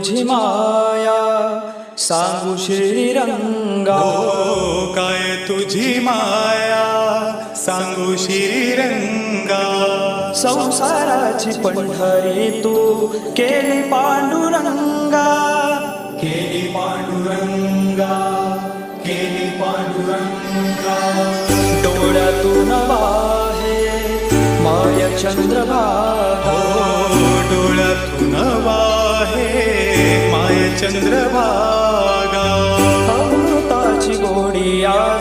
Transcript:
तुझी माया सांगू श्रीरंगा. काय तुझी माया सांगू श्रीरंगा. संसाराची पंढरी तू केली पांडुरंगा. केली पांडुरंगा, केली पांडुरंगा. डोळ्यातून वाहे माय चंद्रभागा. डोळ्यातून वाहे माय चंद्रभागा. अमृताची गोडी